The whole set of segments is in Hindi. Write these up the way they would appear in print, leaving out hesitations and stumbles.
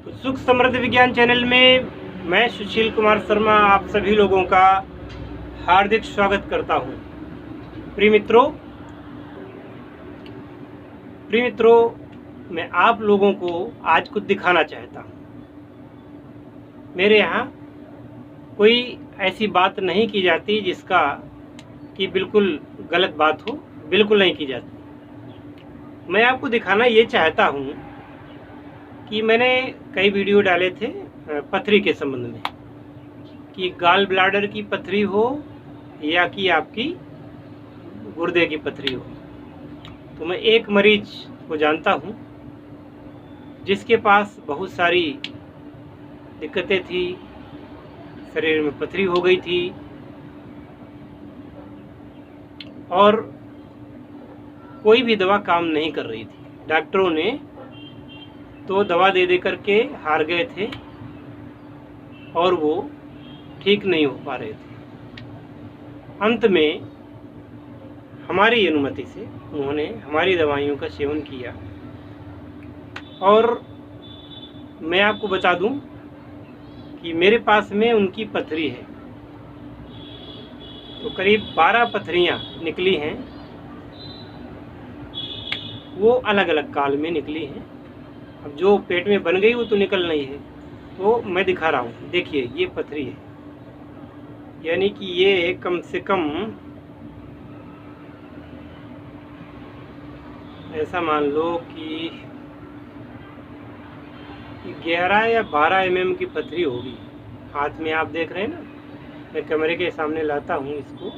तो सुख समृद्ध विज्ञान चैनल में मैं सुशील कुमार शर्मा आप सभी लोगों का हार्दिक स्वागत करता हूं। प्रिय मित्रों, मैं आप लोगों को आज कुछ दिखाना चाहता हूं। मेरे यहाँ कोई ऐसी बात नहीं की जाती जिसका कि बिल्कुल गलत बात हो, बिल्कुल नहीं की जाती। मैं आपको दिखाना ये चाहता हूँ कि मैंने कई वीडियो डाले थे पथरी के संबंध में, कि गाल ब्लाडर की पथरी हो या कि आपकी गुर्दे की पथरी हो। तो मैं एक मरीज को जानता हूँ जिसके पास बहुत सारी दिक्कतें थी, शरीर में पथरी हो गई थी और कोई भी दवा काम नहीं कर रही थी। डॉक्टरों ने तो दवा दे करके हार गए थे और वो ठीक नहीं हो पा रहे थे। अंत में हमारी अनुमति से उन्होंने हमारी दवाइयों का सेवन किया और मैं आपको बता दूं कि मेरे पास में उनकी पथरी है। तो करीब 12 पथरियां निकली हैं, वो अलग अलग काल में निकली हैं। अब जो पेट में बन गई वो तो निकल नहीं है, तो मैं दिखा रहा हूँ। देखिए, ये पथरी है, यानी कि ये कम से कम ऐसा मान लो कि 11 या 12 mm की पथरी होगी। हाथ में आप देख रहे हैं ना, मैं कैमरे के सामने लाता हूँ इसको।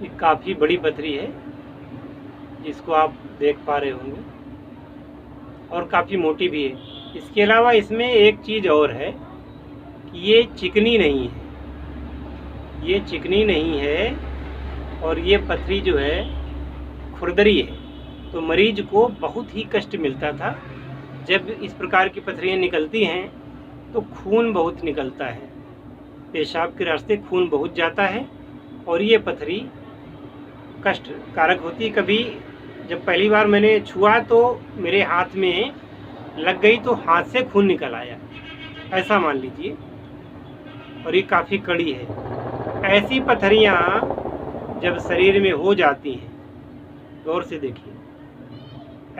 ये काफ़ी बड़ी पथरी है जिसको आप देख पा रहे होंगे, और काफ़ी मोटी भी है। इसके अलावा इसमें एक चीज़ और है कि ये चिकनी नहीं है, ये चिकनी नहीं है और ये पथरी जो है खुरदरी है। तो मरीज को बहुत ही कष्ट मिलता था। जब इस प्रकार की पथरियाँ निकलती हैं तो खून बहुत निकलता है, पेशाब के रास्ते खून बहुत जाता है और ये पथरी कष्ट कारक होती है। कभी जब पहली बार मैंने छुआ तो मेरे हाथ में लग गई तो हाथ से खून निकल आया, ऐसा मान लीजिए। और ये काफ़ी कड़ी है। ऐसी पथरियाँ जब शरीर में हो जाती हैं, गौर से देखिए,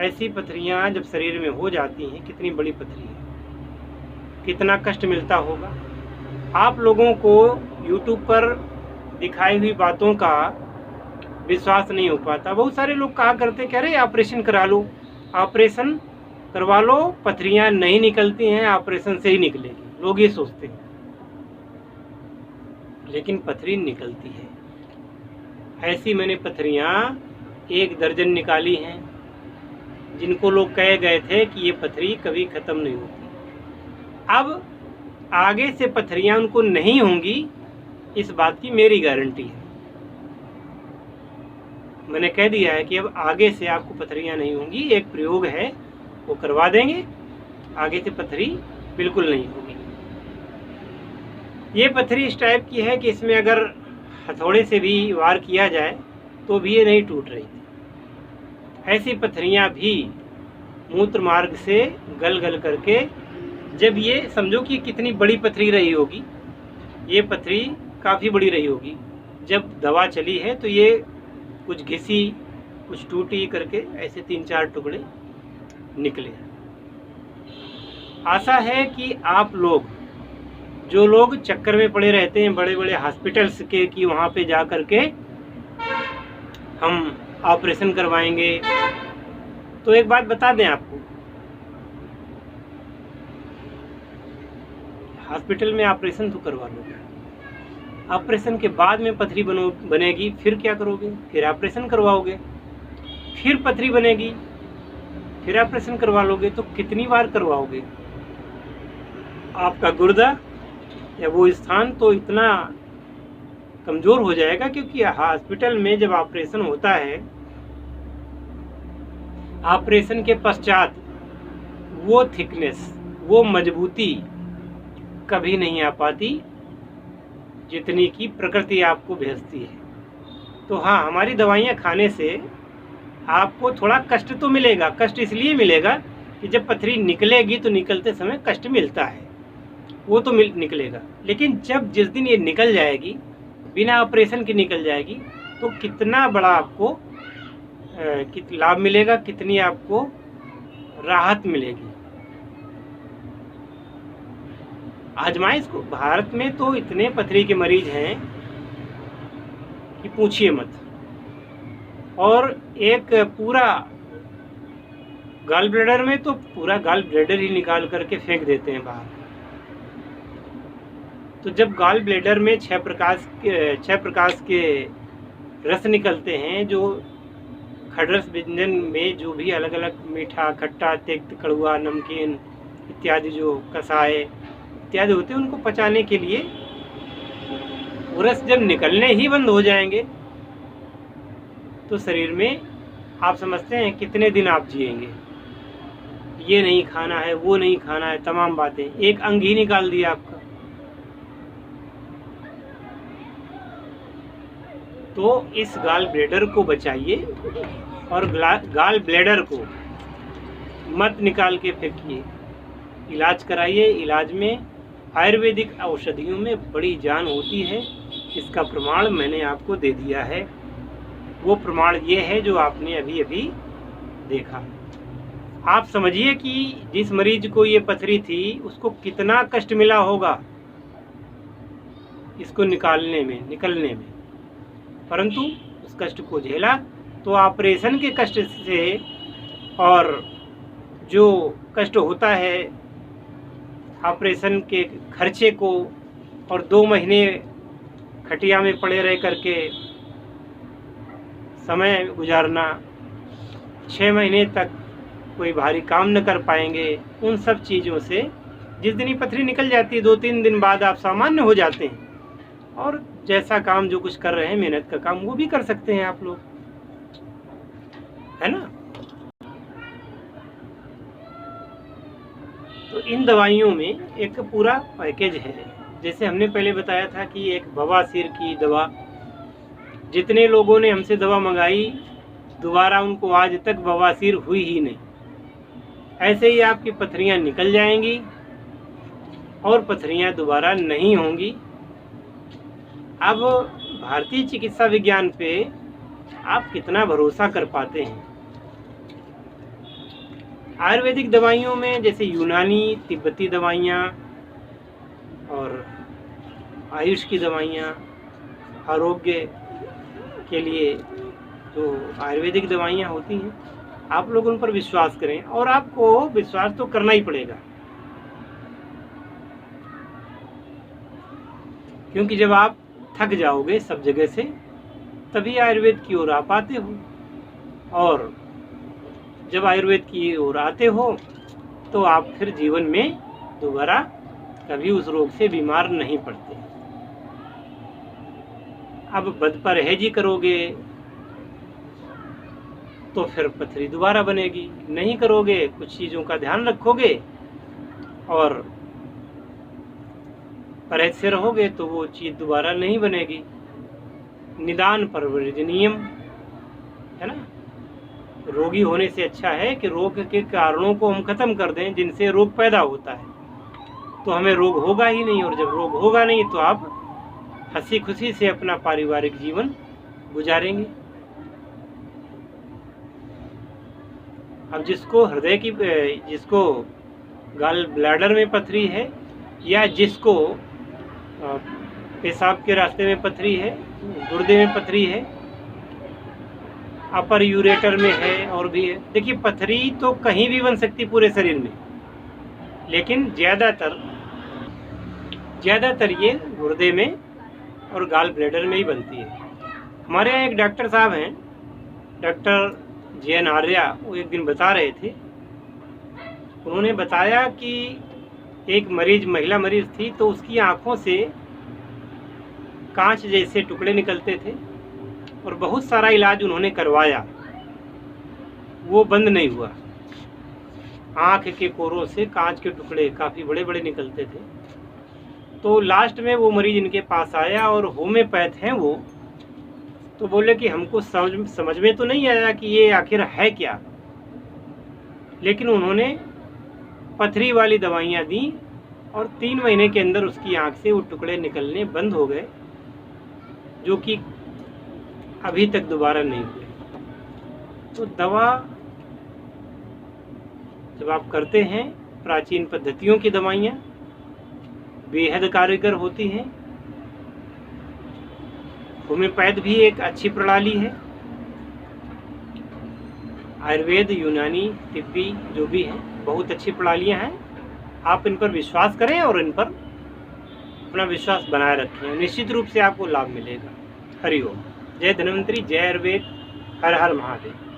ऐसी पथरियाँ जब शरीर में हो जाती हैं, कितनी बड़ी पथरी है, कितना कष्ट मिलता होगा। आप लोगों को YouTube पर दिखाई हुई बातों का विश्वास नहीं हो पाता। बहुत सारे लोग कहा करते, कह रहे ऑपरेशन करा लो, ऑपरेशन करवा लो, पथरियाँ नहीं निकलती हैं, ऑपरेशन से ही निकलेगी, लोग ये सोचते हैं। लेकिन पथरी निकलती है। ऐसी मैंने पथरियाँ 1 दर्जन निकाली हैं, जिनको लोग कह गए थे कि ये पथरी कभी ख़त्म नहीं होती। अब आगे से पथरियाँ उनको नहीं होंगी, इस बात की मेरी गारंटी है। मैंने कह दिया है कि अब आगे से आपको पथरियाँ नहीं होंगी। एक प्रयोग है, वो करवा देंगे, आगे से पथरी बिल्कुल नहीं होगी। ये पथरी इस टाइप की है कि इसमें अगर हथौड़े से भी वार किया जाए तो भी ये नहीं टूट रही थी। ऐसी पथरियाँ भी मूत्र मार्ग से गल करके, जब ये समझो कि कितनी बड़ी पथरी रही होगी, ये पथरी काफ़ी बड़ी रही होगी, जब दवा चली है तो ये कुछ घिसी कुछ टूटी करके ऐसे 3-4 टुकड़े निकले। आशा है कि आप लोग, जो लोग चक्कर में पड़े रहते हैं बड़े बड़े हॉस्पिटल्स के, कि वहाँ पे जा कर के हम ऑपरेशन करवाएंगे, तो एक बात बता दें आपको, हॉस्पिटल में ऑपरेशन तो करवा लोगे, ऑपरेशन के बाद में पथरी बनेगी, फिर क्या करोगे? फिर ऑपरेशन करवाओगे, फिर पथरी बनेगी, फिर ऑपरेशन करवा लोगे, तो कितनी बार करवाओगे? आपका गुर्दा या वो स्थान तो इतना कमज़ोर हो जाएगा, क्योंकि हॉस्पिटल में जब ऑपरेशन होता है, ऑपरेशन के पश्चात वो थिकनेस, वो मजबूती कभी नहीं आ पाती जितनी की प्रकृति आपको भेजती है। तो हाँ, हमारी दवाइयाँ खाने से आपको थोड़ा कष्ट तो मिलेगा। कष्ट इसलिए मिलेगा कि जब पथरी निकलेगी तो निकलते समय कष्ट मिलता है, वो तो निकलेगा, लेकिन जब जिस दिन ये निकल जाएगी, बिना ऑपरेशन के निकल जाएगी, तो कितना बड़ा आपको लाभ मिलेगा, कितनी आपको राहत मिलेगी। आजमाएं इसको। भारत में तो इतने पथरी के मरीज हैं कि पूछिए मत, और एक पूरा गॉल ब्लैडर में तो पूरा गॉल ब्लैडर ही निकाल करके फेंक देते हैं बाहर। तो जब गॉल ब्लैडर में 6 प्रकार के रस निकलते हैं, जो खड़रस व्यंजन में जो भी अलग अलग मीठा, खट्टा, तिक्त, कड़वा, नमकीन इत्यादि जो कसाए इत्यादि होते हैं, उनको पचाने के लिए वो रस जब निकलने ही बंद हो जाएंगे तो शरीर में आप समझते हैं कितने दिन आप जिएंगे। ये नहीं खाना है, वो नहीं खाना है, तमाम बातें, एक अंग ही निकाल दिया आपका। तो इस गॉल ब्लैडर को बचाइए और गॉल ब्लैडर को मत निकाल के फेंकिए, इलाज कराइए। इलाज में आयुर्वेदिक औषधियों में बड़ी जान होती है, इसका प्रमाण मैंने आपको दे दिया है। वो प्रमाण ये है जो आपने अभी अभी देखा। आप समझिए कि जिस मरीज को ये पथरी थी उसको कितना कष्ट मिला होगा इसको निकलने में, परंतु उस कष्ट को झेला। तो ऑपरेशन के कष्ट से और जो कष्ट होता है ऑपरेशन के खर्चे को, और 2 महीने खटिया में पड़े रह करके समय गुजारना, 6 महीने तक कोई भारी काम न कर पाएंगे, उन सब चीज़ों से जिस दिन ही पथरी निकल जाती है 2-3 दिन बाद आप सामान्य हो जाते हैं, और जैसा काम जो कुछ कर रहे हैं, मेहनत का काम, वो भी कर सकते हैं आप लोग, है ना। तो इन दवाइयों में एक पूरा पैकेज है। जैसे हमने पहले बताया था कि एक बवासीर की दवा, जितने लोगों ने हमसे दवा मंगाई दोबारा उनको आज तक बवासीर हुई ही नहीं। ऐसे ही आपकी पथरियां निकल जाएंगी और पथरियां दोबारा नहीं होंगी। अब भारतीय चिकित्सा विज्ञान पे आप कितना भरोसा कर पाते हैं। आयुर्वेदिक दवाइयों में जैसे यूनानी, तिब्बती दवाइयाँ और आयुष की दवाइयाँ, आरोग्य के लिए जो आयुर्वेदिक दवाइयाँ होती हैं, आप लोग उन पर विश्वास करें, और आपको विश्वास तो करना ही पड़ेगा, क्योंकि जब आप थक जाओगे सब जगह से तभी आयुर्वेद की ओर आप आते हो, और जब आयुर्वेद की ओर आते हो तो आप फिर जीवन में दोबारा कभी उस रोग से बीमार नहीं पड़ते। अब बदपरहेजी करोगे तो फिर पथरी दोबारा बनेगी, नहीं करोगे, कुछ चीज़ों का ध्यान रखोगे और परहेज से रहोगे तो वो चीज़ दोबारा नहीं बनेगी। निदान परवर्जनीयम, है ना। रोगी होने से अच्छा है कि रोग के कारणों को हम खत्म कर दें जिनसे रोग पैदा होता है, तो हमें रोग होगा ही नहीं, और जब रोग होगा नहीं तो आप हंसी खुशी से अपना पारिवारिक जीवन गुजारेंगे। अब जिसको जिसको गॉल ब्लैडर में पथरी है, या जिसको पेशाब के रास्ते में पथरी है, गुर्दे में पथरी है, अपर यूरेटर में है और भी है। देखिए, पथरी तो कहीं भी बन सकती पूरे शरीर में, लेकिन ज़्यादातर ये गुर्दे में और गॉल ब्लैडर में ही बनती है। हमारे यहाँ एक डॉक्टर साहब हैं, डॉक्टर JN आर्या, वो एक दिन बता रहे थे, उन्होंने बताया कि एक महिला मरीज थी, तो उसकी आँखों से कांच जैसे टुकड़े निकलते थे, और बहुत सारा इलाज उन्होंने करवाया, वो बंद नहीं हुआ। आँख के कोरों से कांच के टुकड़े काफ़ी बड़े बड़े निकलते थे। तो लास्ट में वो मरीज इनके पास आया, और होम्योपैथ हैं वो, तो बोले कि हमको समझ में तो नहीं आया कि ये आखिर है क्या, लेकिन उन्होंने पथरी वाली दवाइयाँ दी और 3 महीने के अंदर उसकी आँख से वो टुकड़े निकलने बंद हो गए, जो कि अभी तक दोबारा नहीं हुए। तो दवा जब आप करते हैं, प्राचीन पद्धतियों की दवाइयाँ बेहद कारगर होती हैं। होम्योपैथ भी एक अच्छी प्रणाली है। आयुर्वेद, यूनानी, तिब्बी जो भी हैं, बहुत अच्छी प्रणालियाँ हैं। आप इन पर विश्वास करें और इन पर अपना विश्वास बनाए रखें, निश्चित रूप से आपको लाभ मिलेगा। हरि ओम। जय धन्वंतरी, जय आयुर्वेद, हर हर महादेव।